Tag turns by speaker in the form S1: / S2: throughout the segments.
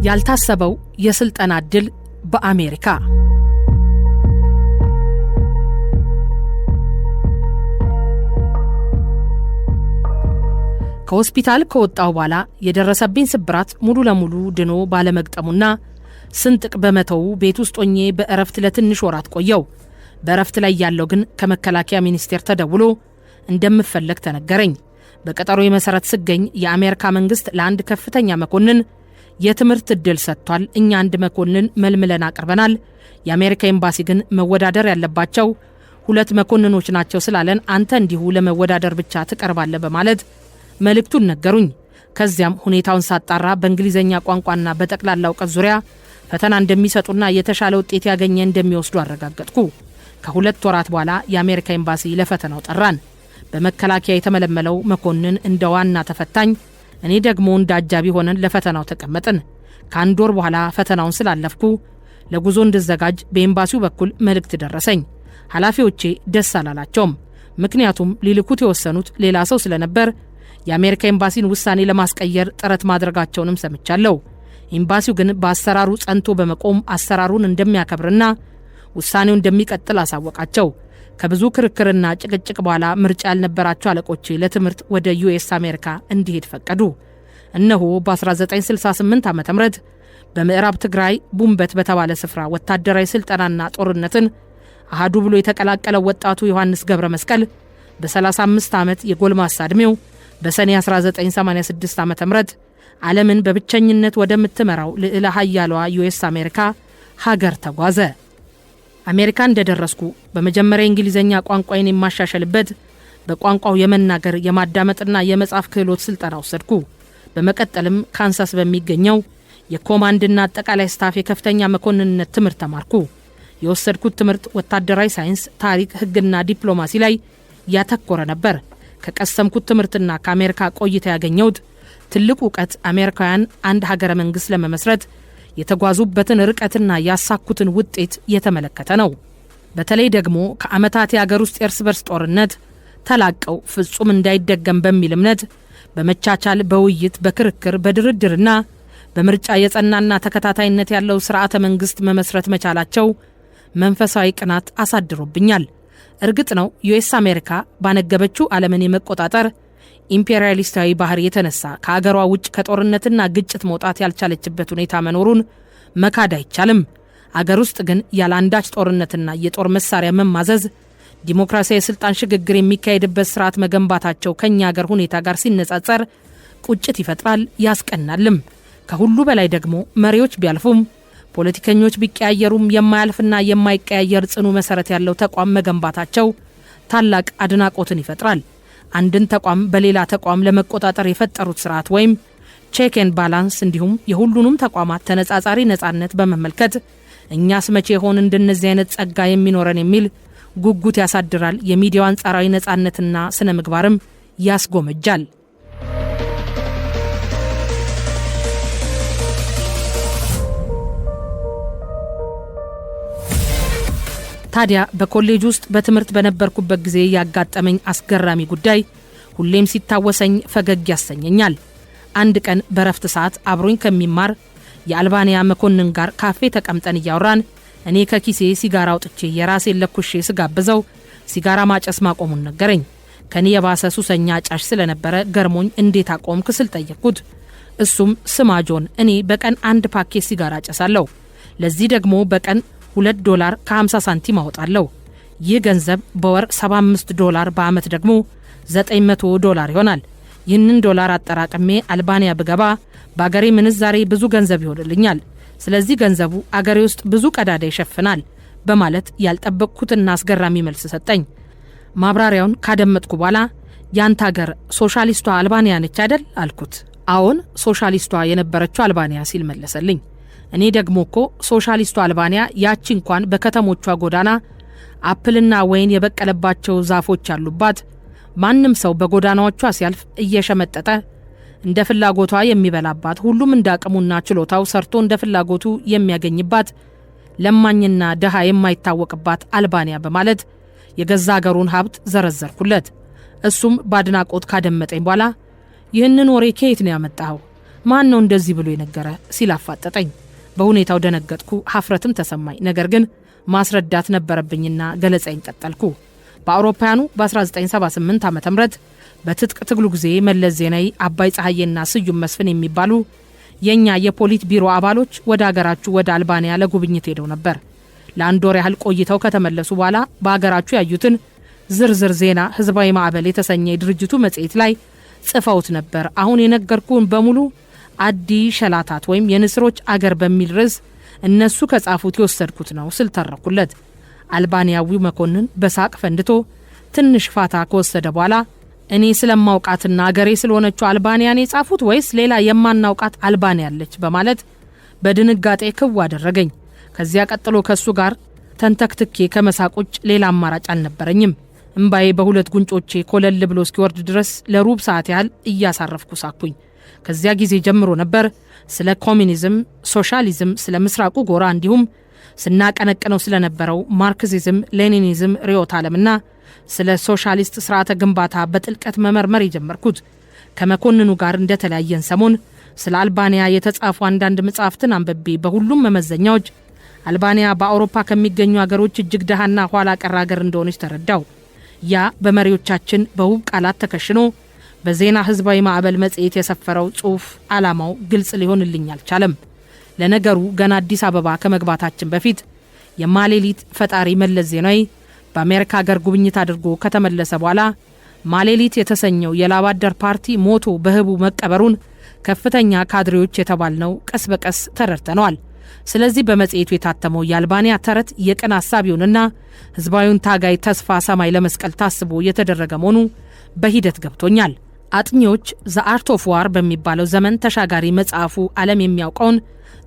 S1: ያልታሰበው የስልጠና ዕድል በአሜሪካ። ከሆስፒታል ከወጣው በኋላ የደረሰብኝ ስብራት ሙሉ ለሙሉ ድኖ ባለመግጠሙና ስንጥቅ በመተው ቤት ውስጥ ሆኜ በእረፍት ለትንሽ ወራት ቆየው። በእረፍት ላይ ያለው ግን ከመከላከያ ሚኒስቴር ተደውሎ እንደምፈለግ ተነገረኝ። በቀጠሮ መሰረት ስገኝ የአሜሪካ መንግስት ለአንድ ከፍተኛ መኮንን የትምህርት ዕድል ሰጥቷል። እኛ አንድ መኮንን መልምለን አቅርበናል። የአሜሪካ ኤምባሲ ግን መወዳደር ያለባቸው 2 መኮንኖች ናቸው ስላለን አንተ እንዲሁ ለመወዳደር ብቻ ትቀርባለህ በማለት መልእክቱን ነገሩኝ። ከዚያም ሁኔታውን ሳጣራ በእንግሊዘኛ ቋንቋና በጠቅላላ እውቀት ዙሪያ ፈተና እንደሚሰጡና የተሻለ ውጤት ያገኘ እንደሚወስዱ አረጋገጥኩ። ከ2 ወራት በኋላ የአሜሪካ ኤምባሲ ለፈተናው ጠራን። በመከላከያ የተመለመለው መኮንን እንደ ዋና ተፈታኝ፣ እኔ ደግሞ እንደ አጃቢ ሆነን ለፈተናው ተቀመጥን። ከ1 ወር በኋላ ፈተናውን ስላለፍኩ ለጉዞ እንድዘጋጅ በኤምባሲው በኩል መልእክት ደረሰኝ። ኃላፊዎቼ ደስ አላላቸውም። ምክንያቱም ሊልኩት የወሰኑት ሌላ ሰው ስለነበር የአሜሪካ ኤምባሲን ውሳኔ ለማስቀየር ጥረት ማድረጋቸውንም ሰምቻለሁ። ኤምባሲው ግን በአሰራሩ ጸንቶ በመቆም አሰራሩን እንደሚያከብርና ውሳኔው እንደሚቀጥል አሳወቃቸው። ከብዙ ክርክርና ጭቅጭቅ በኋላ ምርጫ ያልነበራቸው አለቆቼ ለትምህርት ወደ ዩኤስ አሜሪካ እንዲሄድ ፈቀዱ። እነሆ በ1968 ዓ.ም በምዕራብ ትግራይ ቡምበት በተባለ ስፍራ ወታደራዊ ስልጠናና ጦርነትን አሃዱ ብሎ የተቀላቀለው ወጣቱ ዮሐንስ ገብረ መስቀል በ35 ዓመት የጎልማሳ ዕድሜው በሰኔ 1986 ዓ.ም ዓለምን በብቸኝነት ወደምትመራው ልዕለ ኃያሏ ዩኤስ አሜሪካ ሀገር ተጓዘ። አሜሪካ እንደደረስኩ በመጀመሪያ እንግሊዘኛ ቋንቋዬን የማሻሸልበት በቋንቋው የመናገር የማዳመጥና የመጻፍ ክህሎት ስልጠና ወሰድኩ። በመቀጠልም ካንሳስ በሚገኘው የኮማንድና አጠቃላይ ስታፍ የከፍተኛ መኮንንነት ትምህርት ተማርኩ። የወሰድኩት ትምህርት ወታደራዊ ሳይንስ፣ ታሪክ፣ ሕግና ዲፕሎማሲ ላይ ያተኮረ ነበር። ከቀሰምኩት ትምህርትና ከአሜሪካ ቆይታ ያገኘሁት ትልቅ ዕውቀት አሜሪካውያን አንድ ሀገረ መንግስት ለመመስረት የተጓዙበትን ርቀትና ያሳኩትን ውጤት የተመለከተ ነው። በተለይ ደግሞ ከዓመታት የአገር ውስጥ የእርስ በርስ ጦርነት ተላቀው ፍጹም እንዳይደገም በሚል እምነት በመቻቻል፣ በውይይት፣ በክርክር፣ በድርድርና በምርጫ የጸናና ተከታታይነት ያለው ስርዓተ መንግስት መመስረት መቻላቸው መንፈሳዊ ቅናት አሳድሮብኛል። እርግጥ ነው ዩኤስ አሜሪካ ባነገበችው ዓለምን የመቆጣጠር ኢምፔሪያሊስታዊ ባህሪ የተነሳ ከአገሯ ውጭ ከጦርነትና ግጭት መውጣት ያልቻለችበት ሁኔታ መኖሩን መካድ አይቻልም። አገር ውስጥ ግን ያለ አንዳች ጦርነትና የጦር መሳሪያ መማዘዝ ዲሞክራሲያዊ የስልጣን ሽግግር የሚካሄድበት ስርዓት መገንባታቸው ከኛ አገር ሁኔታ ጋር ሲነጻጸር ቁጭት ይፈጥራል፣ ያስቀናልም። ከሁሉ በላይ ደግሞ መሪዎች ቢያልፉም ፖለቲከኞች ቢቀያየሩም የማያልፍና የማይቀያየር ጽኑ መሰረት ያለው ተቋም መገንባታቸው ታላቅ አድናቆትን ይፈጥራል። አንድን ተቋም በሌላ ተቋም ለመቆጣጠር የፈጠሩት ስርዓት ወይም ቼክ ኤንድ ባላንስ እንዲሁም የሁሉንም ተቋማት ተነጻጻሪ ነጻነት በመመልከት እኛስ መቼ ሆን እንደነዚህ አይነት ጸጋ የሚኖረን የሚል ጉጉት ያሳድራል። የሚዲያው አንጻራዊ ነጻነትና ስነ ምግባርም ያስጎመጃል። ታዲያ በኮሌጅ ውስጥ በትምህርት በነበርኩበት ጊዜ ያጋጠመኝ አስገራሚ ጉዳይ ሁሌም ሲታወሰኝ ፈገግ ያሰኘኛል። አንድ ቀን በረፍት ሰዓት አብሮኝ ከሚማር የአልባንያ መኮንን ጋር ካፌ ተቀምጠን እያወራን እኔ ከኪሴ ሲጋራ አውጥቼ የራሴን ለኩሼ ስጋብዘው ሲጋራ ማጨስ ማቆሙን ነገረኝ። ከኔ የባሰ ሱሰኛ አጫሽ ስለነበረ ገርሞኝ እንዴት አቆምክ ስል ጠየቅኩት። እሱም ስማ ጆን፣ እኔ በቀን 1 ፓኬት ሲጋራ አጨሳለሁ። ለዚህ ደግሞ በቀን $2 ከ50 ሳንቲም አወጣለሁ። ይህ ገንዘብ በወር $75፣ በአመት ደግሞ $900 ይሆናል። ይህንን ዶላር አጠራቅሜ አልባንያ ብገባ በአገሬ ምንዛሬ ብዙ ገንዘብ ይሆንልኛል። ስለዚህ ገንዘቡ አገሬ ውስጥ ብዙ ቀዳዳ ይሸፍናል በማለት ያልጠበቅኩትና አስገራሚ መልስ ሰጠኝ። ማብራሪያውን ካደመጥኩ በኋላ ያንተ አገር ሶሻሊስቷ አልባንያ ነች አይደል አልኩት። አዎን ሶሻሊስቷ የነበረችው አልባንያ ሲል መለሰልኝ። እኔ ደግሞ እኮ ሶሻሊስቷ አልባንያ ያቺ እንኳን በከተሞቿ ጎዳና አፕልና ወይን የበቀለባቸው ዛፎች ያሉባት፣ ማንም ሰው በጎዳናዎቿ ሲያልፍ እየሸመጠጠ እንደ ፍላጎቷ የሚበላባት፣ ሁሉም እንዳቅሙና ችሎታው ሰርቶ እንደ ፍላጎቱ የሚያገኝባት፣ ለማኝና ደሃ የማይታወቅባት አልባንያ በማለት የገዛ አገሩን ሀብት ዘረዘርኩለት። እሱም ባድናቆት ካደመጠኝ በኋላ ይህንን ወሬ ከየት ነው ያመጣው? ማን ነው እንደዚህ ብሎ የነገረ ሲል አፋጠጠኝ። በሁኔታው ደነገጥኩ፣ ሀፍረትም ተሰማኝ። ነገር ግን ማስረዳት ነበረብኝና ገለጻዬን ቀጠልኩ። በአውሮፓውያኑ በ1978 ዓ.ም በትጥቅ ትግሉ ጊዜ መለስ ዜናዊ፣ አባይ ፀሐዬና ስዩም መስፍን የሚባሉ የኛ የፖሊት ቢሮ አባሎች ወደ አገራችሁ ወደ አልባንያ ለጉብኝት ሄደው ነበር። ለአንድ ወር ያህል ቆይተው ከተመለሱ በኋላ በአገራችሁ ያዩትን ዝርዝር ዜና ህዝባዊ ማዕበል የተሰኘ የድርጅቱ መጽሔት ላይ ጽፈውት ነበር። አሁን የነገርኩን በሙሉ አዲ ሸላታት ወይም የንስሮች አገር በሚል ርዕስ እነሱ ከጻፉት የወሰድኩት ነው ስል ተረኩለት። አልባንያዊው መኮንን በሳቅ ፈንድቶ ትንሽ ፋታ ከወሰደ በኋላ እኔ ስለማውቃትና አገሬ ስለሆነችው አልባንያን የጻፉት ወይስ ሌላ የማናውቃት አልባንያ አለች በማለት በድንጋጤ ክው አደረገኝ። ከዚያ ቀጥሎ ከሱ ጋር ተንተክትኬ ከመሳቆች ሌላ አማራጭ አልነበረኝም። እምባዬ በሁለት ጉንጮቼ ኮለል ብሎ እስኪወርድ ድረስ ለሩብ ሰዓት ያህል እያሳረፍኩ ሳኩኝ። ከዚያ ጊዜ ጀምሮ ነበር ስለ ኮሚኒዝም፣ ሶሻሊዝም፣ ስለ ምስራቁ ጎራ እንዲሁም ስናቀነቅነው ስለነበረው ማርክሲዝም፣ ሌኒኒዝም ርዕዮተ ዓለምና ስለ ሶሻሊስት ስርዓተ ግንባታ በጥልቀት መመርመር የጀመርኩት። ከመኮንኑ ጋር እንደተለያየን ሰሞን ስለ አልባንያ የተጻፉ አንዳንድ መጻሕፍትን አንብቤ በሁሉም መመዘኛዎች አልባንያ በአውሮፓ ከሚገኙ አገሮች እጅግ ደሃና ኋላ ቀር አገር እንደሆነች ተረዳው። ያ በመሪዎቻችን በውብ ቃላት ተከሽኖ በዜና ህዝባዊ ማዕበል መጽሔት የሰፈረው ጽሑፍ ዓላማው ግልጽ ሊሆንልኝ አልቻለም። ለነገሩ ገና አዲስ አበባ ከመግባታችን በፊት የማሌሊት ፈጣሪ መለስ ዜናዊ በአሜሪካ ሀገር ጉብኝት አድርጎ ከተመለሰ በኋላ ማሌሊት የተሰኘው የላባደር ፓርቲ ሞቶ በህቡ መቀበሩን ከፍተኛ ካድሬዎች የተባልነው ቀስ በቀስ ተረድተነዋል። ስለዚህ በመጽሔቱ የታተመው የአልባንያ ተረት የቅን ሐሳቢውንና ህዝባዊውን ታጋይ ተስፋ ሰማይ ለመስቀል ታስቦ የተደረገ መሆኑ በሂደት ገብቶኛል። አጥኚዎች ዘ አርት ኦፍ ዋር በሚባለው ዘመን ተሻጋሪ መጽሐፉ ዓለም የሚያውቀውን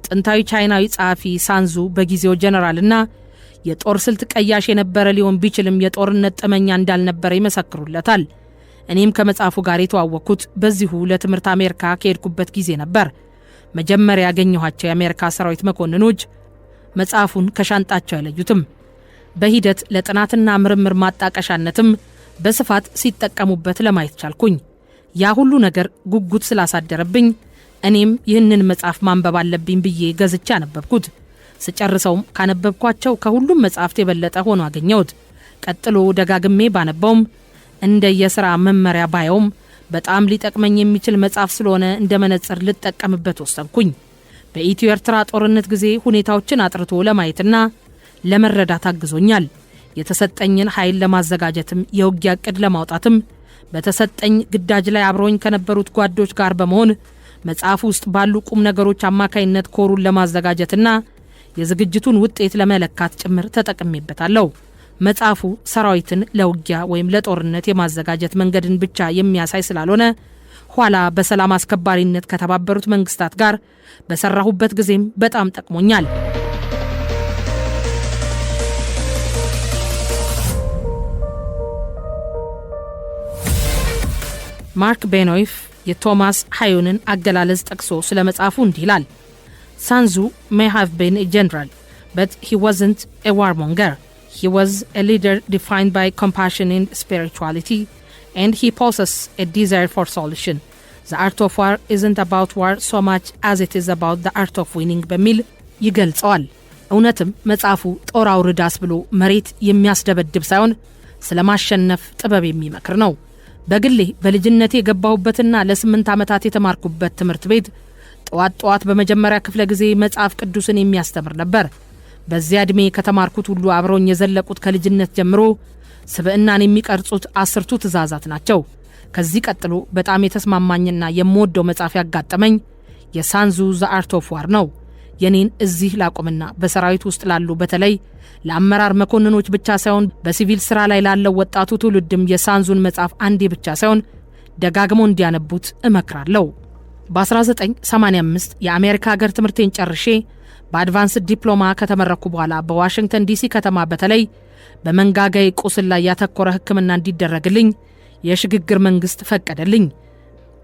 S1: ጥንታዊ ቻይናዊ ጸሐፊ ሳንዙ በጊዜው ጀነራልና የጦር ስልት ቀያሽ የነበረ ሊሆን ቢችልም የጦርነት ጠመኛ እንዳልነበረ ይመሰክሩለታል። እኔም ከመጽሐፉ ጋር የተዋወቅኩት በዚሁ ለትምህርት አሜሪካ ከሄድኩበት ጊዜ ነበር። መጀመሪያ ያገኘኋቸው የአሜሪካ ሰራዊት መኮንኖች መጽሐፉን ከሻንጣቸው አይለዩትም። በሂደት ለጥናትና ምርምር ማጣቀሻነትም በስፋት ሲጠቀሙበት ለማየት ቻልኩኝ። ያ ሁሉ ነገር ጉጉት ስላሳደረብኝ እኔም ይህንን መጽሐፍ ማንበብ አለብኝ ብዬ ገዝቻ አነበብኩት። ስጨርሰውም ካነበብኳቸው ከሁሉም መጽሐፍት የበለጠ ሆኖ አገኘሁት። ቀጥሎ ደጋግሜ ባነበውም እንደ የሥራ መመሪያ ባየውም በጣም ሊጠቅመኝ የሚችል መጽሐፍ ስለሆነ እንደ መነጽር ልጠቀምበት ወሰንኩኝ። በኢትዮ ኤርትራ ጦርነት ጊዜ ሁኔታዎችን አጥርቶ ለማየትና ለመረዳት አግዞኛል። የተሰጠኝን ኃይል ለማዘጋጀትም የውጊያ ዕቅድ ለማውጣትም በተሰጠኝ ግዳጅ ላይ አብረውኝ ከነበሩት ጓዶች ጋር በመሆን መጽሐፍ ውስጥ ባሉ ቁም ነገሮች አማካይነት ኮሩን ለማዘጋጀትና የዝግጅቱን ውጤት ለመለካት ጭምር ተጠቅሜበታለሁ። መጽሐፉ ሰራዊትን ለውጊያ ወይም ለጦርነት የማዘጋጀት መንገድን ብቻ የሚያሳይ ስላልሆነ ኋላ በሰላም አስከባሪነት ከተባበሩት መንግስታት ጋር በሰራሁበት ጊዜም በጣም ጠቅሞኛል። ማርክ ቤኖይፍ የቶማስ ሃዩንን አገላለጽ ጠቅሶ ስለ መጽሐፉ እንዲህ ይላል። ሳንዙ may have been a general, but he wasn't a warmonger. He was a leader defined by compassion and spirituality, and he possessed a desire for solution. The art of war isn't about war so much as it is about the art of winning በሚል ይገልጸዋል። እውነትም መጽሐፉ ጦር አውርዳስ ብሎ መሬት የሚያስደበድብ ሳይሆን ስለ ማሸነፍ ጥበብ የሚመክር ነው። በግሌ በልጅነቴ የገባሁበትና ለ8 ዓመታት የተማርኩበት ትምህርት ቤት ጠዋት በመጀመሪያ ክፍለ ጊዜ መጽሐፍ ቅዱስን የሚያስተምር ነበር። በዚያ ዕድሜ ከተማርኩት ሁሉ አብረውኝ የዘለቁት ከልጅነት ጀምሮ ስብዕናን የሚቀርጹት 10ቱ ትእዛዛት ናቸው። ከዚህ ቀጥሎ በጣም የተስማማኝና የምወደው መጽሐፍ ያጋጠመኝ የሳንዙ ዘ አርት ኦፍ ዋር ነው። የኔን እዚህ ላቆምና በሰራዊት ውስጥ ላሉ በተለይ ለአመራር መኮንኖች ብቻ ሳይሆን በሲቪል ስራ ላይ ላለው ወጣቱ ትውልድም የሳንዙን መጽሐፍ አንዴ ብቻ ሳይሆን ደጋግሞ እንዲያነቡት እመክራለሁ። በ1985 የአሜሪካ ሀገር ትምህርቴን ጨርሼ በአድቫንስድ ዲፕሎማ ከተመረኩ በኋላ በዋሽንግተን ዲሲ ከተማ በተለይ በመንጋጋይ ቁስል ላይ ያተኮረ ሕክምና እንዲደረግልኝ የሽግግር መንግስት ፈቀደልኝ።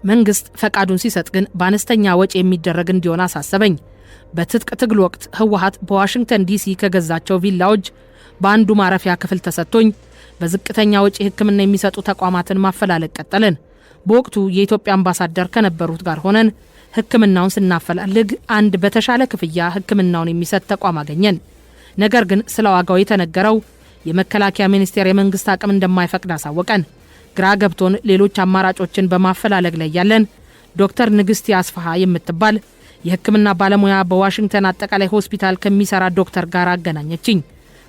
S1: መንግስት ፈቃዱን ሲሰጥ ግን በአነስተኛ ወጪ የሚደረግ እንዲሆን አሳሰበኝ። በትጥቅ ትግል ወቅት ህወሓት በዋሽንግተን ዲሲ ከገዛቸው ቪላዎች በአንዱ ማረፊያ ክፍል ተሰጥቶኝ በዝቅተኛ ወጪ ሕክምና የሚሰጡ ተቋማትን ማፈላለግ ቀጠልን። በወቅቱ የኢትዮጵያ አምባሳደር ከነበሩት ጋር ሆነን ሕክምናውን ስናፈላልግ አንድ በተሻለ ክፍያ ሕክምናውን የሚሰጥ ተቋም አገኘን። ነገር ግን ስለ ዋጋው የተነገረው የመከላከያ ሚኒስቴር የመንግስት አቅም እንደማይፈቅድ አሳወቀን። ግራ ገብቶን ሌሎች አማራጮችን በማፈላለግ ላይ ያለን ዶክተር ንግስት ያስፋሃ የምትባል የሕክምና ባለሙያ በዋሽንግተን አጠቃላይ ሆስፒታል ከሚሰራ ዶክተር ጋር አገናኘችኝ።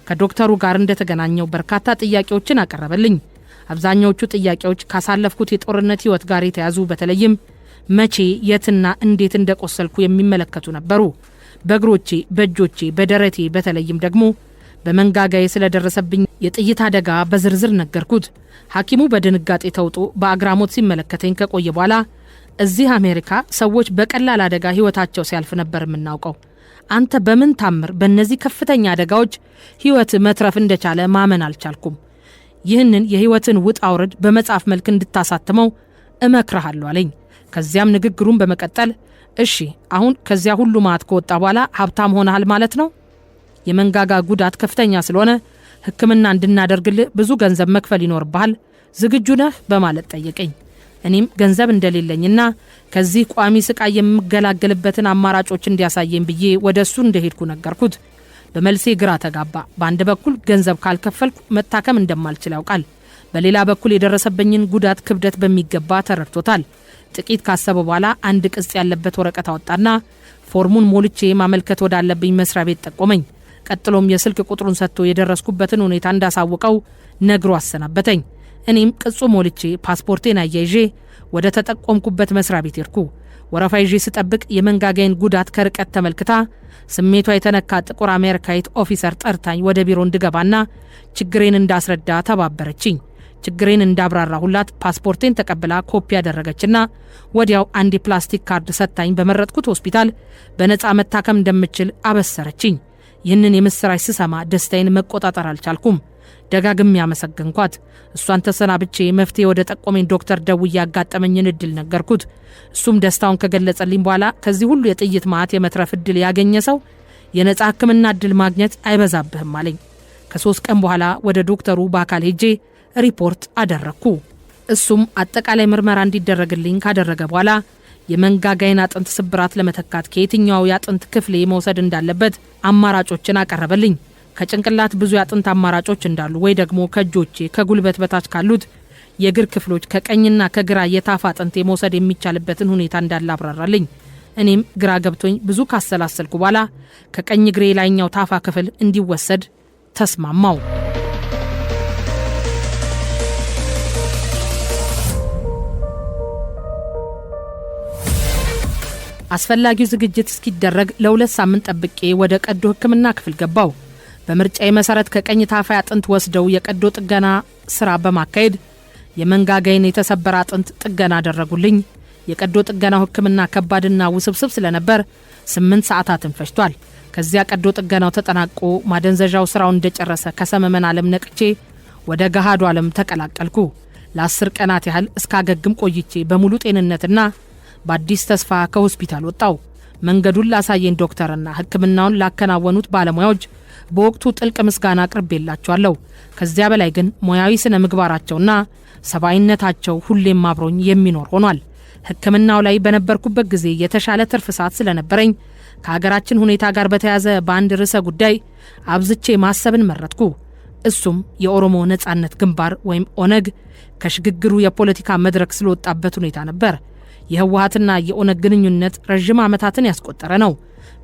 S1: ከዶክተሩ ጋር እንደተገናኘው በርካታ ጥያቄዎችን አቀረበልኝ። አብዛኛዎቹ ጥያቄዎች ካሳለፍኩት የጦርነት ህይወት ጋር የተያዙ በተለይም መቼ የትና እንዴት እንደቆሰልኩ የሚመለከቱ ነበሩ። በእግሮቼ፣ በእጆቼ፣ በደረቴ በተለይም ደግሞ በመንጋጋዬ ስለደረሰብኝ የጥይት አደጋ በዝርዝር ነገርኩት። ሐኪሙ በድንጋጤ ተውጦ በአግራሞት ሲመለከተኝ ከቆየ በኋላ እዚህ አሜሪካ ሰዎች በቀላል አደጋ ህይወታቸው ሲያልፍ ነበር የምናውቀው። አንተ በምን ታምር በእነዚህ ከፍተኛ አደጋዎች ህይወት መትረፍ እንደቻለ ማመን አልቻልኩም። ይህንን የህይወትን ውጣ ውረድ በመጽሐፍ መልክ እንድታሳትመው እመክርሃለሁ አለኝ። ከዚያም ንግግሩን በመቀጠል እሺ አሁን ከዚያ ሁሉ ማት ከወጣ በኋላ ሀብታም ሆነሃል ማለት ነው? የመንጋጋ ጉዳት ከፍተኛ ስለሆነ ሕክምና እንድናደርግልህ ብዙ ገንዘብ መክፈል ይኖርብሃል። ዝግጁ ነህ? በማለት ጠየቀኝ። እኔም ገንዘብ እንደሌለኝና ከዚህ ቋሚ ስቃይ የምገላገልበትን አማራጮች እንዲያሳየኝ ብዬ ወደ እሱ እንደሄድኩ ነገርኩት። በመልሴ ግራ ተጋባ። በአንድ በኩል ገንዘብ ካልከፈልኩ መታከም እንደማልችል ያውቃል። በሌላ በኩል የደረሰብኝን ጉዳት ክብደት በሚገባ ተረድቶታል። ጥቂት ካሰበ በኋላ አንድ ቅጽ ያለበት ወረቀት አወጣና ፎርሙን ሞልቼ ማመልከት ወዳለብኝ መስሪያ ቤት ጠቆመኝ። ቀጥሎም የስልክ ቁጥሩን ሰጥቶ የደረስኩበትን ሁኔታ እንዳሳውቀው ነግሮ አሰናበተኝ። እኔም ቅጹ ሞልቼ ፓስፖርቴን አያይዤ ወደ ተጠቆምኩበት መስሪያ ቤት ሄድኩ። ወረፋ ይዤ ስጠብቅ የመንጋጋዬን ጉዳት ከርቀት ተመልክታ ስሜቷ የተነካ ጥቁር አሜሪካዊት ኦፊሰር ጠርታኝ ወደ ቢሮ እንድገባና ችግሬን እንዳስረዳ ተባበረችኝ። ችግሬን እንዳብራራሁላት ፓስፖርቴን ተቀብላ ኮፒ ያደረገችና ወዲያው አንድ የፕላስቲክ ካርድ ሰጥታኝ በመረጥኩት ሆስፒታል በነፃ መታከም እንደምችል አበሰረችኝ። ይህንን የምስራች ስሰማ ደስታዬን መቆጣጠር አልቻልኩም። ደጋግሜ ያመሰገንኳት። እሷን ተሰናብቼ መፍትሄ ወደ ጠቆመኝ ዶክተር ደውዬ ያጋጠመኝን እድል ነገርኩት። እሱም ደስታውን ከገለጸልኝ በኋላ ከዚህ ሁሉ የጥይት ማዕት የመትረፍ እድል ያገኘ ሰው የነፃ ሕክምና እድል ማግኘት አይበዛብህም አለኝ። ከ3 ቀን በኋላ ወደ ዶክተሩ በአካል ሄጄ ሪፖርት አደረግኩ። እሱም አጠቃላይ ምርመራ እንዲደረግልኝ ካደረገ በኋላ የመንጋጋዬን አጥንት ስብራት ለመተካት ከየትኛው የአጥንት ክፍሌ መውሰድ እንዳለበት አማራጮችን አቀረበልኝ። ከጭንቅላት ብዙ የአጥንት አማራጮች እንዳሉ ወይ ደግሞ ከእጆቼ ከጉልበት በታች ካሉት የእግር ክፍሎች ከቀኝና ከግራ የታፋ አጥንት የመውሰድ የሚቻልበትን ሁኔታ እንዳለ አብራራልኝ። እኔም ግራ ገብቶኝ ብዙ ካሰላሰልኩ በኋላ ከቀኝ እግሬ ላይኛው ታፋ ክፍል እንዲወሰድ ተስማማው። አስፈላጊው ዝግጅት እስኪደረግ ለ2 ሳምንት ጠብቄ ወደ ቀዶ ሕክምና ክፍል ገባው። በምርጫዬ መሰረት ከቀኝ ታፋ አጥንት ወስደው የቀዶ ጥገና ስራ በማካሄድ የመንጋጋዬን የተሰበረ አጥንት ጥገና አደረጉልኝ። የቀዶ ጥገናው ሕክምና ከባድና ውስብስብ ስለነበር 8 ሰዓታትን ፈጅቷል። ከዚያ ቀዶ ጥገናው ተጠናቆ ማደንዘዣው ስራውን እንደጨረሰ ከሰመመን ዓለም ነቅቼ ወደ ገሃዱ ዓለም ተቀላቀልኩ። ለ10 ቀናት ያህል እስካገግም ቆይቼ በሙሉ ጤንነትና በአዲስ ተስፋ ከሆስፒታል ወጣው። መንገዱን ላሳየኝ ዶክተርና ሕክምናውን ላከናወኑት ባለሙያዎች በወቅቱ ጥልቅ ምስጋና አቅርቤላቸዋለሁ። ከዚያ በላይ ግን ሙያዊ ስነ ምግባራቸውና ሰብአዊነታቸው ሁሌም አብሮኝ የሚኖር ሆኗል። ሕክምናው ላይ በነበርኩበት ጊዜ የተሻለ ትርፍ ሰዓት ስለነበረኝ ከሀገራችን ሁኔታ ጋር በተያያዘ በአንድ ርዕሰ ጉዳይ አብዝቼ ማሰብን መረጥኩ። እሱም የኦሮሞ ነጻነት ግንባር ወይም ኦነግ ከሽግግሩ የፖለቲካ መድረክ ስለወጣበት ሁኔታ ነበር። የህወሓትና የኦነግ ግንኙነት ረዥም ዓመታትን ያስቆጠረ ነው።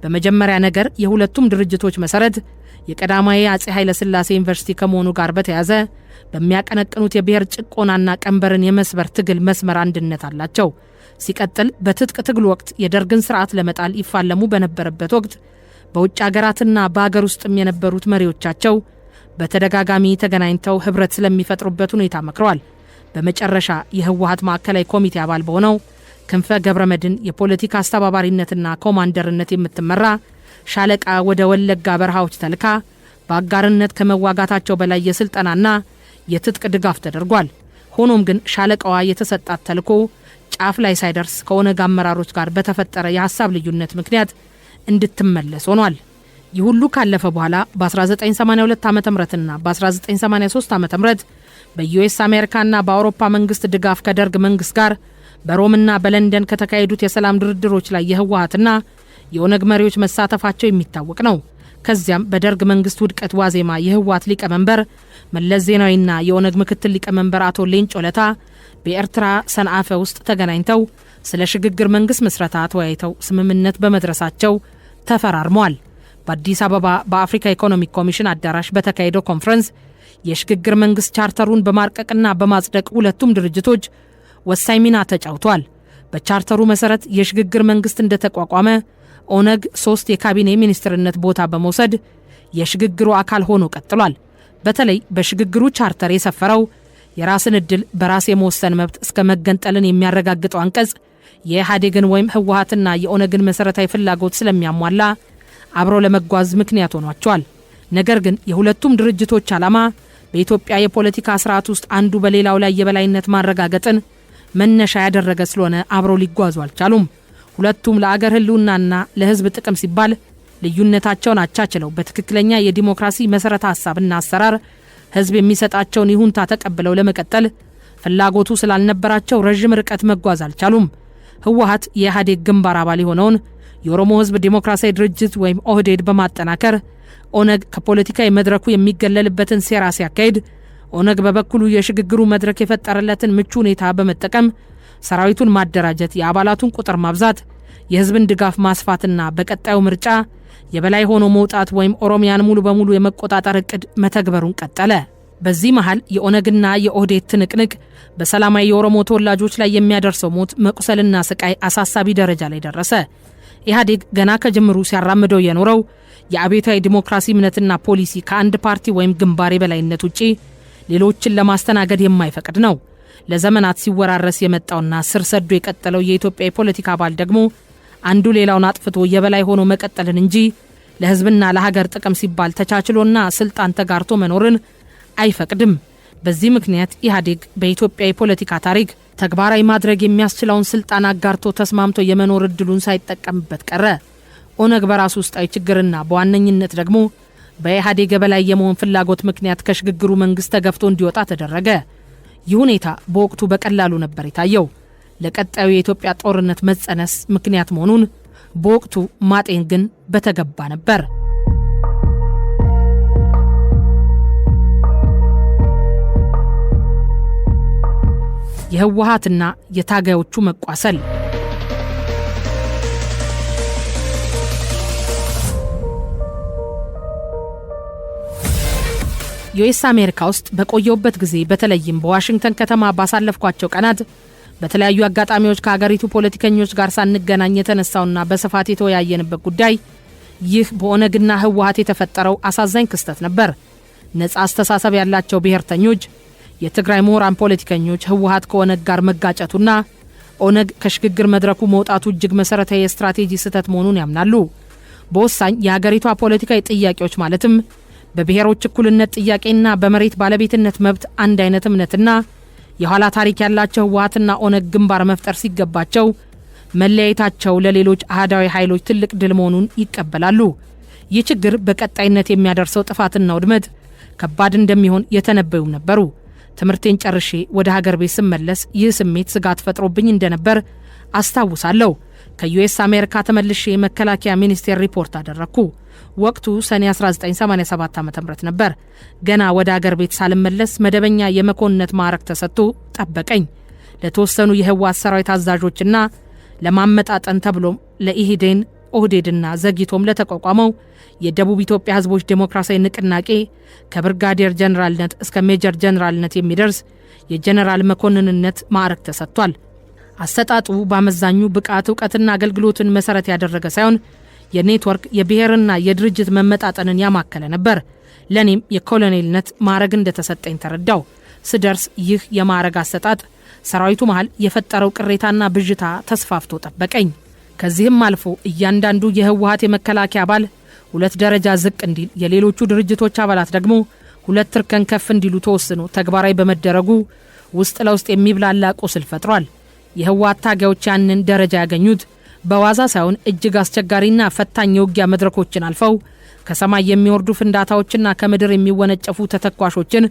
S1: በመጀመሪያ ነገር የሁለቱም ድርጅቶች መሰረት የቀዳማዊ አጼ ኃይለ ሥላሴ ዩኒቨርሲቲ ከመሆኑ ጋር በተያያዘ በሚያቀነቅኑት የብሔር ጭቆናና ቀንበርን የመስበር ትግል መስመር አንድነት አላቸው። ሲቀጥል በትጥቅ ትግል ወቅት የደርግን ስርዓት ለመጣል ይፋለሙ በነበረበት ወቅት በውጭ ሀገራትና በሀገር ውስጥም የነበሩት መሪዎቻቸው በተደጋጋሚ ተገናኝተው ህብረት ስለሚፈጥሩበት ሁኔታ መክረዋል። በመጨረሻ የህወሓት ማዕከላዊ ኮሚቴ አባል በሆነው ክንፈ ገብረመድን የፖለቲካ አስተባባሪነትና ኮማንደርነት የምትመራ ሻለቃ ወደ ወለጋ በረሃዎች ተልካ በአጋርነት ከመዋጋታቸው በላይ የስልጠናና የትጥቅ ድጋፍ ተደርጓል። ሆኖም ግን ሻለቃዋ የተሰጣት ተልኮ ጫፍ ላይ ሳይደርስ ከኦነግ አመራሮች ጋር በተፈጠረ የሐሳብ ልዩነት ምክንያት እንድትመለስ ሆኗል። ይህ ሁሉ ካለፈ በኋላ በ1982 ዓ.ም እና በ1983 ዓ.ም በዩኤስ አሜሪካና በአውሮፓ መንግስት ድጋፍ ከደርግ መንግስት ጋር በሮምና በለንደን ከተካሄዱት የሰላም ድርድሮች ላይ የህወሓትና የኦነግ መሪዎች መሳተፋቸው የሚታወቅ ነው። ከዚያም በደርግ መንግስት ውድቀት ዋዜማ የህወሓት ሊቀመንበር መለስ ዜናዊና የኦነግ ምክትል ሊቀመንበር አቶ ሌንጮ ለታ በኤርትራ ሰንዓፈ ውስጥ ተገናኝተው ስለ ሽግግር መንግስት መስረታ ተወያይተው ስምምነት በመድረሳቸው ተፈራርመዋል። በአዲስ አበባ በአፍሪካ ኢኮኖሚክ ኮሚሽን አዳራሽ በተካሄደው ኮንፈረንስ የሽግግር መንግስት ቻርተሩን በማርቀቅና በማጽደቅ ሁለቱም ድርጅቶች ወሳኝ ሚና ተጫውተዋል። በቻርተሩ መሰረት የሽግግር መንግስት እንደተቋቋመ ኦነግ 3 የካቢኔ ሚኒስትርነት ቦታ በመውሰድ የሽግግሩ አካል ሆኖ ቀጥሏል። በተለይ በሽግግሩ ቻርተር የሰፈረው የራስን ዕድል በራስ የመወሰን መብት እስከ መገንጠልን የሚያረጋግጠው አንቀጽ የኢህአዴግን ወይም ህወሓትና የኦነግን መሰረታዊ ፍላጎት ስለሚያሟላ አብሮ ለመጓዝ ምክንያት ሆኗቸዋል። ነገር ግን የሁለቱም ድርጅቶች ዓላማ በኢትዮጵያ የፖለቲካ ስርዓት ውስጥ አንዱ በሌላው ላይ የበላይነት ማረጋገጥን መነሻ ያደረገ ስለሆነ አብረው ሊጓዙ አልቻሉም። ሁለቱም ለአገር ህልውናና ለህዝብ ጥቅም ሲባል ልዩነታቸውን አቻችለው በትክክለኛ የዲሞክራሲ መሰረተ ሐሳብና አሰራር ህዝብ የሚሰጣቸውን ይሁንታ ተቀብለው ለመቀጠል ፍላጎቱ ስላልነበራቸው ረጅም ርቀት መጓዝ አልቻሉም። ህወሓት የኢህአዴግ ግንባር አባል የሆነውን የኦሮሞ ህዝብ ዲሞክራሲያዊ ድርጅት ወይም ኦህዴድ በማጠናከር ኦነግ ከፖለቲካዊ መድረኩ የሚገለልበትን ሴራ ሲያካሂድ፣ ኦነግ በበኩሉ የሽግግሩ መድረክ የፈጠረለትን ምቹ ሁኔታ በመጠቀም ሰራዊቱን ማደራጀት፣ የአባላቱን ቁጥር ማብዛት፣ የህዝብን ድጋፍ ማስፋትና በቀጣዩ ምርጫ የበላይ ሆኖ መውጣት ወይም ኦሮሚያን ሙሉ በሙሉ የመቆጣጠር እቅድ መተግበሩን ቀጠለ። በዚህ መሃል የኦነግና የኦህዴድ ትንቅንቅ በሰላማዊ የኦሮሞ ተወላጆች ላይ የሚያደርሰው ሞት፣ መቁሰልና ስቃይ አሳሳቢ ደረጃ ላይ ደረሰ። ኢህአዴግ ገና ከጅምሩ ሲያራምደው የኖረው የአብዮታዊ ዲሞክራሲ እምነትና ፖሊሲ ከአንድ ፓርቲ ወይም ግንባር የበላይነት ውጪ ሌሎችን ለማስተናገድ የማይፈቅድ ነው። ለዘመናት ሲወራረስ የመጣውና ስር ሰዶ የቀጠለው የኢትዮጵያ የፖለቲካ ባህል ደግሞ አንዱ ሌላውን አጥፍቶ የበላይ ሆኖ መቀጠልን እንጂ ለህዝብና ለሀገር ጥቅም ሲባል ተቻችሎና ስልጣን ተጋርቶ መኖርን አይፈቅድም። በዚህ ምክንያት ኢህአዴግ በኢትዮጵያ የፖለቲካ ታሪክ ተግባራዊ ማድረግ የሚያስችለውን ስልጣን አጋርቶ ተስማምቶ የመኖር እድሉን ሳይጠቀምበት ቀረ። ኦነግ በራሱ ውስጣዊ ችግርና በዋነኝነት ደግሞ በኢህአዴግ የበላይ የመሆን ፍላጎት ምክንያት ከሽግግሩ መንግስት ተገፍቶ እንዲወጣ ተደረገ። ይህ ሁኔታ በወቅቱ በቀላሉ ነበር የታየው። ለቀጣዩ የኢትዮጵያ ጦርነት መጸነስ ምክንያት መሆኑን በወቅቱ ማጤን ግን በተገባ ነበር። የህወሓትና የታጋዮቹ መቋሰል። ዩኤስ አሜሪካ ውስጥ በቆየውበት ጊዜ በተለይም በዋሽንግተን ከተማ ባሳለፍኳቸው ቀናት በተለያዩ አጋጣሚዎች ከሀገሪቱ ፖለቲከኞች ጋር ሳንገናኝ የተነሳውና በስፋት የተወያየንበት ጉዳይ ይህ በኦነግና ህወሓት የተፈጠረው አሳዛኝ ክስተት ነበር። ነጻ አስተሳሰብ ያላቸው ብሔርተኞች፣ የትግራይ ምሁራን ፖለቲከኞች ህወሓት ከኦነግ ጋር መጋጨቱና ኦነግ ከሽግግር መድረኩ መውጣቱ እጅግ መሰረታዊ የስትራቴጂ ስህተት መሆኑን ያምናሉ። በወሳኝ የሀገሪቷ ፖለቲካዊ ጥያቄዎች ማለትም በብሔሮች እኩልነት ጥያቄና በመሬት ባለቤትነት መብት አንድ አይነት እምነትና የኋላ ታሪክ ያላቸው ህወሓትና ኦነግ ግንባር መፍጠር ሲገባቸው መለያየታቸው ለሌሎች አህዳዊ ኃይሎች ትልቅ ድል መሆኑን ይቀበላሉ። ይህ ችግር በቀጣይነት የሚያደርሰው ጥፋትና ውድመት ከባድ እንደሚሆን የተነበዩም ነበሩ። ትምህርቴን ጨርሼ ወደ ሀገር ቤት ስመለስ ይህ ስሜት ስጋት ፈጥሮብኝ እንደነበር አስታውሳለሁ። ከዩኤስ አሜሪካ ተመልሼ መከላከያ ሚኒስቴር ሪፖርት አደረግኩ። ወቅቱ ሰኔ 1987 ዓ.ም ነበር። ገና ወደ አገር ቤት ሳልመለስ መደበኛ የመኮንነት ማዕረግ ተሰጥቶ ጠበቀኝ። ለተወሰኑ የህወሓት ሰራዊት አዛዦችና ለማመጣጠን ተብሎም ለኢህዴን ኦህዴድና ዘግይቶም ለተቋቋመው የደቡብ ኢትዮጵያ ህዝቦች ዴሞክራሲያዊ ንቅናቄ ከብርጋዴር ጀነራልነት እስከ ሜጀር ጀነራልነት የሚደርስ የጀነራል መኮንንነት ማዕረግ ተሰጥቷል። አሰጣጡ በአመዛኙ ብቃት፣ እውቀትና አገልግሎትን መሰረት ያደረገ ሳይሆን የኔትወርክ የብሔርና የድርጅት መመጣጠንን ያማከለ ነበር። ለኔም የኮሎኔልነት ማዕረግ እንደተሰጠኝ ተረዳው። ስደርስ ይህ የማዕረግ አሰጣጥ ሰራዊቱ መሃል የፈጠረው ቅሬታና ብዥታ ተስፋፍቶ ጠበቀኝ። ከዚህም አልፎ እያንዳንዱ የህወሓት የመከላከያ አባል 2 ደረጃ ዝቅ እንዲል፣ የሌሎቹ ድርጅቶች አባላት ደግሞ 2 እርከን ከፍ እንዲሉ ተወስኖ ተግባራዊ በመደረጉ ውስጥ ለውስጥ የሚብላላ ቁስል ፈጥሯል። የህወሓት ታጋዮች ያንን ደረጃ ያገኙት በዋዛ ሳይሆን እጅግ አስቸጋሪና ፈታኝ የውጊያ መድረኮችን አልፈው ከሰማይ የሚወርዱ ፍንዳታዎችና ከምድር የሚወነጨፉ ተተኳሾችን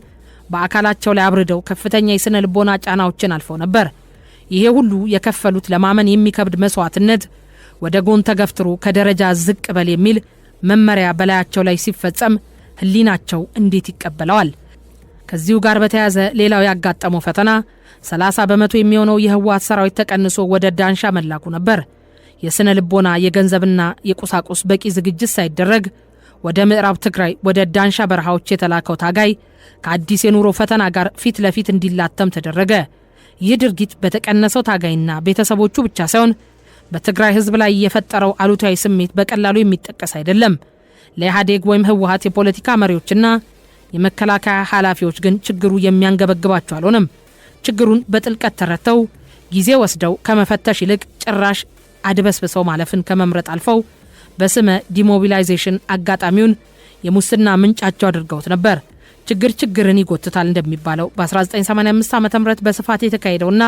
S1: በአካላቸው ላይ አብርደው ከፍተኛ የስነ ልቦና ጫናዎችን አልፈው ነበር። ይሄ ሁሉ የከፈሉት ለማመን የሚከብድ መስዋዕትነት ወደ ጎን ተገፍትሮ ከደረጃ ዝቅ በል የሚል መመሪያ በላያቸው ላይ ሲፈጸም ህሊናቸው እንዴት ይቀበለዋል? ከዚሁ ጋር በተያያዘ ሌላው ያጋጠመው ፈተና 30 በመቶ የሚሆነው የህወሓት ሰራዊት ተቀንሶ ወደ ዳንሻ መላኩ ነበር። የስነ ልቦና የገንዘብና የቁሳቁስ በቂ ዝግጅት ሳይደረግ ወደ ምዕራብ ትግራይ ወደ ዳንሻ በረሃዎች የተላከው ታጋይ ከአዲስ የኑሮ ፈተና ጋር ፊት ለፊት እንዲላተም ተደረገ። ይህ ድርጊት በተቀነሰው ታጋይና ቤተሰቦቹ ብቻ ሳይሆን በትግራይ ህዝብ ላይ የፈጠረው አሉታዊ ስሜት በቀላሉ የሚጠቀስ አይደለም። ለኢህአዴግ ወይም ህወሓት የፖለቲካ መሪዎችና የመከላከያ ኃላፊዎች ግን ችግሩ የሚያንገበግባቸው አልሆነም። ችግሩን በጥልቀት ተረድተው ጊዜ ወስደው ከመፈተሽ ይልቅ ጭራሽ አድበስብሰው ማለፍን ከመምረጥ አልፈው በስመ ዲሞቢላይዜሽን አጋጣሚውን የሙስና ምንጫቸው አድርገውት ነበር። ችግርን ይጎትታል እንደሚባለው በ1985 ዓ.ም በስፋት የተካሄደውና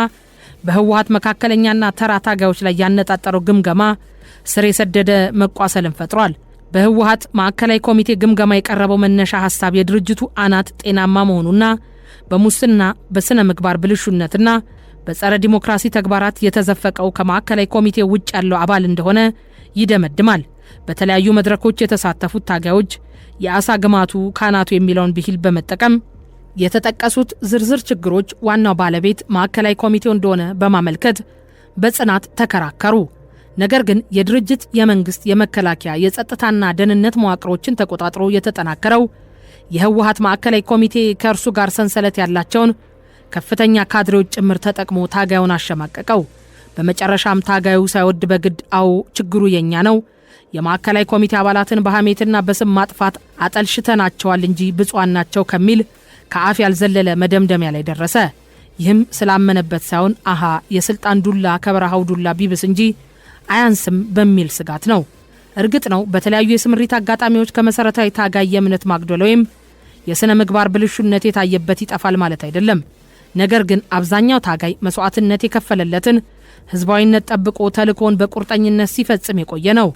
S1: በህወሓት መካከለኛና ተራ ታጋዮች ላይ ያነጣጠረው ግምገማ ስር የሰደደ መቋሰልን ፈጥሯል። በህወሓት ማዕከላዊ ኮሚቴ ግምገማ የቀረበው መነሻ ሐሳብ የድርጅቱ አናት ጤናማ መሆኑና በሙስና በስነ ምግባር ብልሹነትና በጸረ ዲሞክራሲ ተግባራት የተዘፈቀው ከማዕከላዊ ኮሚቴ ውጭ ያለው አባል እንደሆነ ይደመድማል። በተለያዩ መድረኮች የተሳተፉት ታጋዮች የአሳ ግማቱ ካናቱ የሚለውን ብሂል በመጠቀም የተጠቀሱት ዝርዝር ችግሮች ዋናው ባለቤት ማዕከላዊ ኮሚቴው እንደሆነ በማመልከት በጽናት ተከራከሩ። ነገር ግን የድርጅት የመንግስት የመከላከያ የጸጥታና ደህንነት መዋቅሮችን ተቆጣጥሮ የተጠናከረው የህወሓት ማዕከላዊ ኮሚቴ ከእርሱ ጋር ሰንሰለት ያላቸውን ከፍተኛ ካድሬዎች ጭምር ተጠቅሞ ታጋዩን አሸማቀቀው። በመጨረሻም ታጋዩ ሳይወድ በግድ አዎ ችግሩ የኛ ነው፣ የማዕከላዊ ኮሚቴ አባላትን በሐሜትና በስም ማጥፋት አጠልሽተናቸዋል እንጂ ብፁዓን ናቸው ከሚል ከአፍ ያልዘለለ መደምደሚያ ላይ ደረሰ። ይህም ስላመነበት ሳይሆን አሃ የስልጣን ዱላ ከበረሃው ዱላ ቢብስ እንጂ አያንስም በሚል ስጋት ነው። እርግጥ ነው በተለያዩ የስምሪት አጋጣሚዎች ከመሰረታዊ ታጋይ የእምነት ማግደል ወይም የስነ ምግባር ብልሹነት የታየበት ይጠፋል ማለት አይደለም። ነገር ግን አብዛኛው ታጋይ መስዋዕትነት የከፈለለትን ህዝባዊነት ጠብቆ ተልእኮውን በቁርጠኝነት ሲፈጽም የቆየ ነው።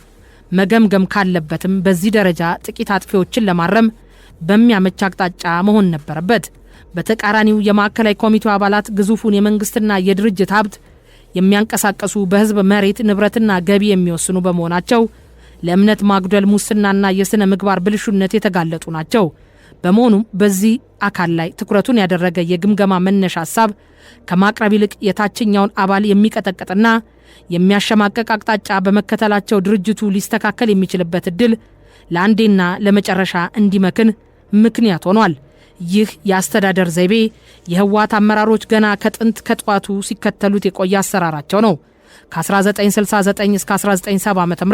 S1: መገምገም ካለበትም በዚህ ደረጃ ጥቂት አጥፊዎችን ለማረም በሚያመች አቅጣጫ መሆን ነበረበት። በተቃራኒው የማዕከላዊ ኮሚቴው አባላት ግዙፉን የመንግስትና የድርጅት ሀብት የሚያንቀሳቀሱ በህዝብ መሬት ንብረትና ገቢ የሚወስኑ በመሆናቸው ለእምነት ማጉደል፣ ሙስናና የስነ ምግባር ብልሹነት የተጋለጡ ናቸው። በመሆኑም በዚህ አካል ላይ ትኩረቱን ያደረገ የግምገማ መነሻ ሀሳብ ከማቅረብ ይልቅ የታችኛውን አባል የሚቀጠቅጥና የሚያሸማቀቅ አቅጣጫ በመከተላቸው ድርጅቱ ሊስተካከል የሚችልበት እድል ለአንዴና ለመጨረሻ እንዲመክን ምክንያት ሆኗል። ይህ የአስተዳደር ዘይቤ የህወሓት አመራሮች ገና ከጥንት ከጠዋቱ ሲከተሉት የቆየ አሰራራቸው ነው። ከ1969 እስከ 1970 ዓ.ም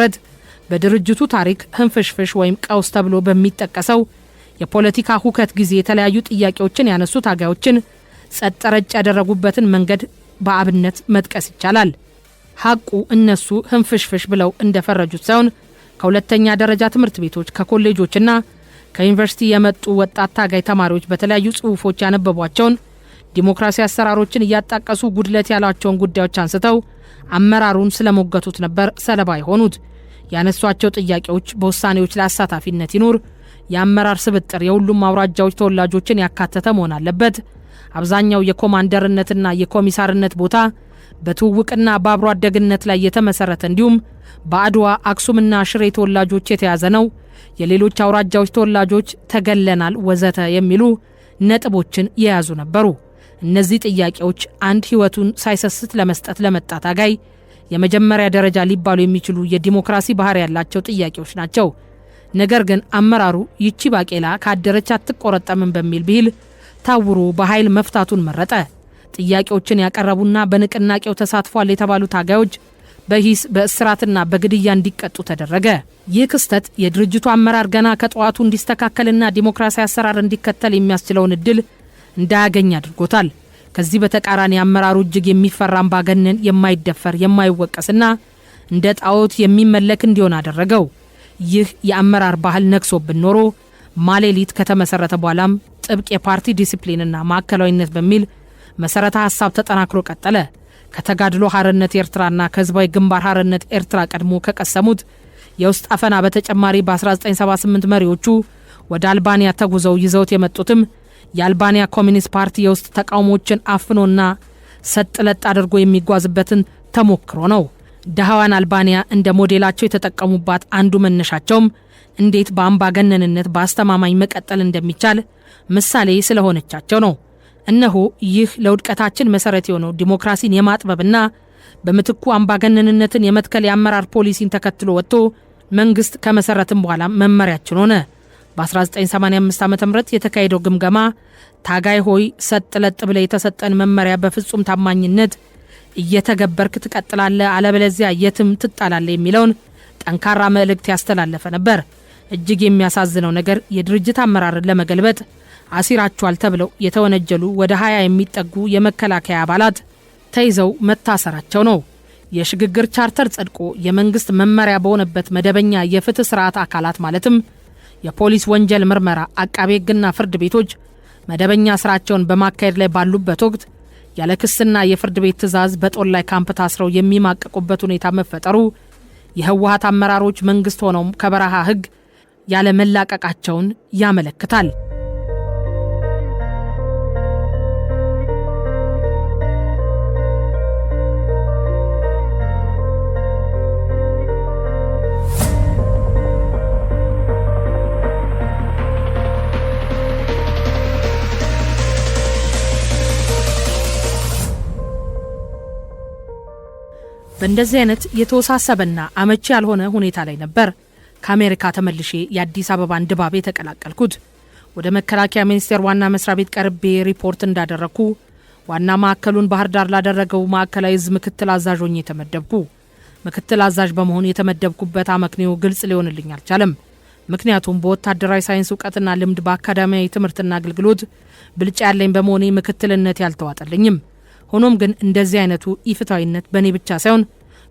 S1: በድርጅቱ ታሪክ ህንፍሽፍሽ ወይም ቀውስ ተብሎ በሚጠቀሰው የፖለቲካ ሁከት ጊዜ የተለያዩ ጥያቄዎችን ያነሱ ታጋዮችን ጸጥ ረጭ ያደረጉበትን መንገድ በአብነት መጥቀስ ይቻላል። ሐቁ እነሱ ህንፍሽፍሽ ብለው እንደፈረጁት ሳይሆን ከሁለተኛ ደረጃ ትምህርት ቤቶች ከኮሌጆችና ከዩኒቨርሲቲ የመጡ ወጣት ታጋይ ተማሪዎች በተለያዩ ጽሑፎች ያነበቧቸውን ዲሞክራሲ አሰራሮችን እያጣቀሱ ጉድለት ያሏቸውን ጉዳዮች አንስተው አመራሩን ስለሞገቱት ነበር ሰለባ የሆኑት። ያነሷቸው ጥያቄዎች በውሳኔዎች ላይ አሳታፊነት ይኑር፣ የአመራር ስብጥር የሁሉም አውራጃዎች ተወላጆችን ያካተተ መሆን አለበት፣ አብዛኛው የኮማንደርነትና የኮሚሳርነት ቦታ በትውውቅና በአብሮ አደግነት ላይ የተመሰረተ እንዲሁም በአድዋ አክሱምና ሽሬ ተወላጆች የተያዘ ነው፣ የሌሎች አውራጃዎች ተወላጆች ተገለናል፣ ወዘተ የሚሉ ነጥቦችን የያዙ ነበሩ። እነዚህ ጥያቄዎች አንድ ህይወቱን ሳይሰስት ለመስጠት ለመጣ ታጋይ የመጀመሪያ ደረጃ ሊባሉ የሚችሉ የዲሞክራሲ ባህሪ ያላቸው ጥያቄዎች ናቸው። ነገር ግን አመራሩ ይቺ ባቄላ ካደረች አትቆረጠምን በሚል ብሂል ታውሮ በኃይል መፍታቱን መረጠ። ጥያቄዎችን ያቀረቡና በንቅናቄው ተሳትፏል የተባሉ ታጋዮች በሂስ በእስራትና በግድያ እንዲቀጡ ተደረገ። ይህ ክስተት የድርጅቱ አመራር ገና ከጠዋቱ እንዲስተካከልና ዲሞክራሲያዊ አሰራር እንዲከተል የሚያስችለውን እድል እንዳያገኝ አድርጎታል። ከዚህ በተቃራኒ አመራሩ እጅግ የሚፈራ አምባገነን፣ የማይደፈር የማይወቀስና እንደ ጣዖት የሚመለክ እንዲሆን አደረገው። ይህ የአመራር ባህል ነክሶብን ኖሮ ማሌሊት ከተመሰረተ በኋላም ጥብቅ የፓርቲ ዲሲፕሊንና ማዕከላዊነት በሚል መሰረተ ሀሳብ ተጠናክሮ ቀጠለ። ከተጋድሎ ሐርነት ኤርትራና ከህዝባዊ ግንባር ሐርነት ኤርትራ ቀድሞ ከቀሰሙት የውስጥ አፈና በተጨማሪ በ1978 መሪዎቹ ወደ አልባንያ ተጉዘው ይዘውት የመጡትም የአልባንያ ኮሚኒስት ፓርቲ የውስጥ ተቃውሞችን አፍኖና ሰጥለጥ አድርጎ የሚጓዝበትን ተሞክሮ ነው። ደሃዋን አልባንያ እንደ ሞዴላቸው የተጠቀሙባት አንዱ መነሻቸውም እንዴት በአምባገነንነት በአስተማማኝ መቀጠል እንደሚቻል ምሳሌ ስለሆነቻቸው ነው። እነሆ ይህ ለውድቀታችን መሰረት የሆነው ዲሞክራሲን የማጥበብና በምትኩ አምባገነንነትን የመትከል የአመራር ፖሊሲን ተከትሎ ወጥቶ መንግስት ከመሰረትም በኋላ መመሪያችን ሆነ። በ1985 ዓ.ም የተካሄደው ግምገማ ታጋይ ሆይ ሰጥለጥ ብለ የተሰጠን መመሪያ በፍጹም ታማኝነት እየተገበርክ ትቀጥላለህ፣ አለበለዚያ የትም ትጣላለህ የሚለውን ጠንካራ መልእክት ያስተላለፈ ነበር። እጅግ የሚያሳዝነው ነገር የድርጅት አመራርን ለመገልበጥ አሲራቸዋል ተብለው የተወነጀሉ ወደ 20 የሚጠጉ የመከላከያ አባላት ተይዘው መታሰራቸው ነው። የሽግግር ቻርተር ጸድቆ የመንግስት መመሪያ በሆነበት መደበኛ የፍትህ ስርዓት አካላት ማለትም የፖሊስ ወንጀል ምርመራ፣ አቃቤ ሕግና ፍርድ ቤቶች መደበኛ ስራቸውን በማካሄድ ላይ ባሉበት ወቅት ያለ ክስና የፍርድ ቤት ትዕዛዝ በጦር ላይ ካምፕ ታስረው የሚማቀቁበት ሁኔታ መፈጠሩ የህወሓት አመራሮች መንግስት ሆነው ከበረሃ ሕግ ያለ መላቀቃቸውን ያመለክታል። በእንደዚህ አይነት የተወሳሰበና አመቺ ያልሆነ ሁኔታ ላይ ነበር ከአሜሪካ ተመልሼ የአዲስ አበባን ድባብ የተቀላቀልኩት። ወደ መከላከያ ሚኒስቴር ዋና መስሪያ ቤት ቀርቤ ሪፖርት እንዳደረግኩ ዋና ማዕከሉን ባህር ዳር ላደረገው ማዕከላዊ ዕዝ ምክትል አዛዥ ሆኜ ተመደብኩ። ምክትል አዛዥ በመሆን የተመደብኩበት አመክንዮ ግልጽ ሊሆንልኝ አልቻለም። ምክንያቱም በወታደራዊ ሳይንስ እውቀትና ልምድ በአካዳሚያዊ ትምህርትና አገልግሎት ብልጫ ያለኝ በመሆኔ ምክትልነት ያልተዋጠልኝም። ሆኖም ግን እንደዚህ አይነቱ ኢፍትሐዊነት በእኔ ብቻ ሳይሆን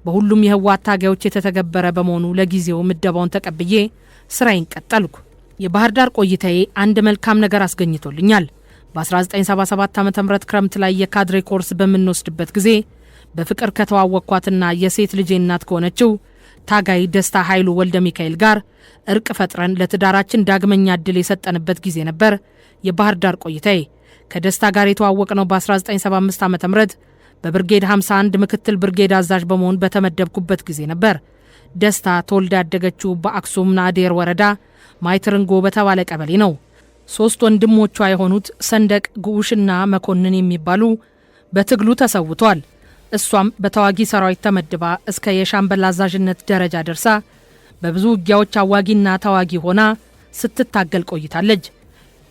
S1: በሁሉም የህወሓት ታጋዮች የተተገበረ በመሆኑ ለጊዜው ምደባውን ተቀብዬ ስራዬን ቀጠልኩ። የባህር ዳር ቆይታዬ አንድ መልካም ነገር አስገኝቶልኛል። በ1977 ዓ.ም ክረምት ላይ የካድሬ ኮርስ በምንወስድበት ጊዜ በፍቅር ከተዋወቅኳትና የሴት ልጄ እናት ከሆነችው ታጋይ ደስታ ኃይሉ ወልደ ሚካኤል ጋር እርቅ ፈጥረን ለትዳራችን ዳግመኛ እድል የሰጠንበት ጊዜ ነበር የባህር ዳር ቆይታዬ። ከደስታ ጋር የተዋወቅነው በ1975 ዓ.ም በብርጌድ 51 ምክትል ብርጌድ አዛዥ በመሆን በተመደብኩበት ጊዜ ነበር። ደስታ ተወልዳ ያደገችው በአክሱም ናዴር ወረዳ ማይትርንጎ በተባለ ቀበሌ ነው። 3 ወንድሞቿ የሆኑት ሰንደቅ፣ ጉዑሽና መኮንን የሚባሉ በትግሉ ተሰውቷል። እሷም በተዋጊ ሰራዊት ተመድባ እስከ የሻምበል አዛዥነት ደረጃ ደርሳ በብዙ ውጊያዎች አዋጊና ተዋጊ ሆና ስትታገል ቆይታለች።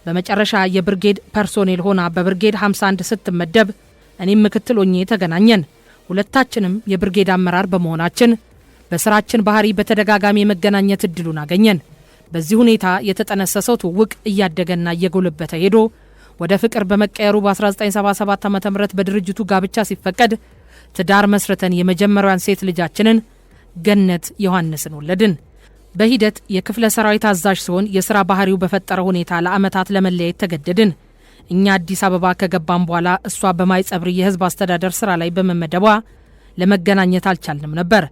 S1: በመጨረሻ የብርጌድ ፐርሶኔል ሆና በብርጌድ 51 ስትመደብ እኔም ምክትል ሆኜ ተገናኘን። ሁለታችንም የብርጌድ አመራር በመሆናችን በስራችን ባህሪ በተደጋጋሚ የመገናኘት እድሉን አገኘን። በዚህ ሁኔታ የተጠነሰሰው ትውውቅ እያደገና እየጎለበተ ሄዶ ወደ ፍቅር በመቀየሩ በ1977 ዓ.ም በድርጅቱ ጋብቻ ሲፈቀድ ትዳር መስርተን የመጀመሪያዋን ሴት ልጃችንን ገነት ዮሐንስን ወለድን። በሂደት የክፍለ ሰራዊት አዛዥ ሲሆን የሥራ ባህሪው በፈጠረው ሁኔታ ለዓመታት ለመለያየት ተገደድን። እኛ አዲስ አበባ ከገባን በኋላ እሷ በማይጸብሪ የህዝብ አስተዳደር ስራ ላይ በመመደቧ ለመገናኘት አልቻልንም ነበር።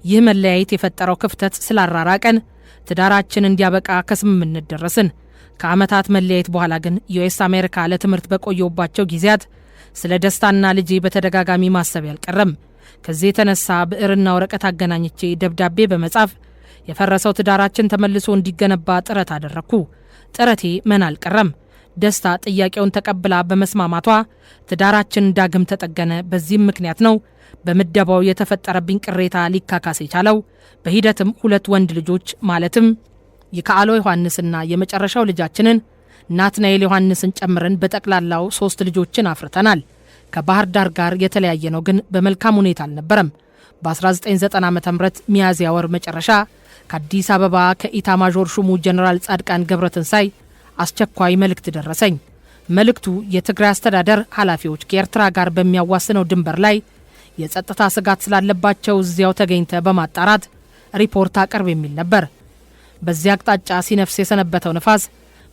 S1: ይህ መለያየት የፈጠረው ክፍተት ስላራራቀን ትዳራችን እንዲያበቃ ከስምምነት ደረስን። ከዓመታት መለያየት በኋላ ግን ዩኤስ አሜሪካ ለትምህርት በቆየውባቸው ጊዜያት ስለ ደስታና ልጄ በተደጋጋሚ ማሰብ ያልቀረም። ከዚህ የተነሳ ብዕርና ወረቀት አገናኝቼ ደብዳቤ በመጻፍ የፈረሰው ትዳራችን ተመልሶ እንዲገነባ ጥረት አደረግኩ። ጥረቴ መና አልቀረም። ደስታ ጥያቄውን ተቀብላ በመስማማቷ ትዳራችን ዳግም ተጠገነ። በዚህም ምክንያት ነው በምደባው የተፈጠረብኝ ቅሬታ ሊካካስ የቻለው። በሂደትም 2 ወንድ ልጆች ማለትም ይካአሎ ዮሐንስና የመጨረሻው ልጃችንን ናትናኤል ዮሐንስን ጨምረን በጠቅላላው 3 ልጆችን አፍርተናል። ከባህር ዳር ጋር የተለያየ ነው ግን በመልካም ሁኔታ አልነበረም። በ1990 ዓ.ም ሚያዝያ ወር መጨረሻ ከአዲስ አበባ ከኢታማዦር ሹሙ ጀነራል ጻድቃን ገብረትንሳይ አስቸኳይ መልእክት ደረሰኝ። መልእክቱ የትግራይ አስተዳደር ኃላፊዎች ከኤርትራ ጋር በሚያዋስነው ድንበር ላይ የጸጥታ ስጋት ስላለባቸው እዚያው ተገኝተ በማጣራት ሪፖርት አቅርብ የሚል ነበር። በዚያ አቅጣጫ ሲነፍስ የሰነበተው ንፋስ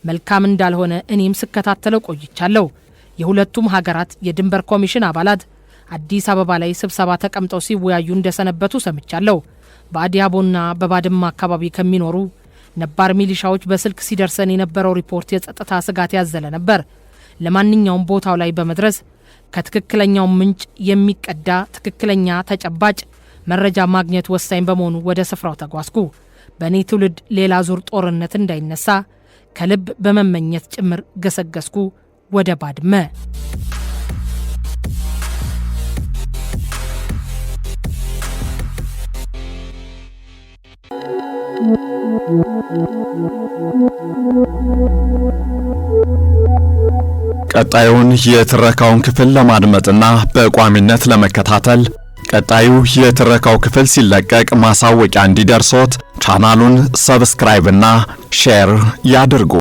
S1: መልካም እንዳልሆነ እኔም ስከታተለው ቆይቻለሁ። የሁለቱም ሀገራት የድንበር ኮሚሽን አባላት አዲስ አበባ ላይ ስብሰባ ተቀምጠው ሲወያዩ እንደሰነበቱ ሰምቻለሁ። በአዲያቦና በባድማ አካባቢ ከሚኖሩ ነባር ሚሊሻዎች በስልክ ሲደርሰን የነበረው ሪፖርት የጸጥታ ስጋት ያዘለ ነበር። ለማንኛውም ቦታው ላይ በመድረስ ከትክክለኛው ምንጭ የሚቀዳ ትክክለኛ ተጨባጭ መረጃ ማግኘት ወሳኝ በመሆኑ ወደ ስፍራው ተጓዝኩ። በእኔ ትውልድ ሌላ ዙር ጦርነት እንዳይነሳ ከልብ በመመኘት ጭምር ገሰገስኩ ወደ ባድመ።
S2: ቀጣዩን የትረካውን ክፍል ለማድመጥና በቋሚነት ለመከታተል ቀጣዩ የትረካው ክፍል ሲለቀቅ ማሳወቂያ እንዲደርሶት ቻናሉን ሰብስክራይብ እና ሼር ያድርጉ።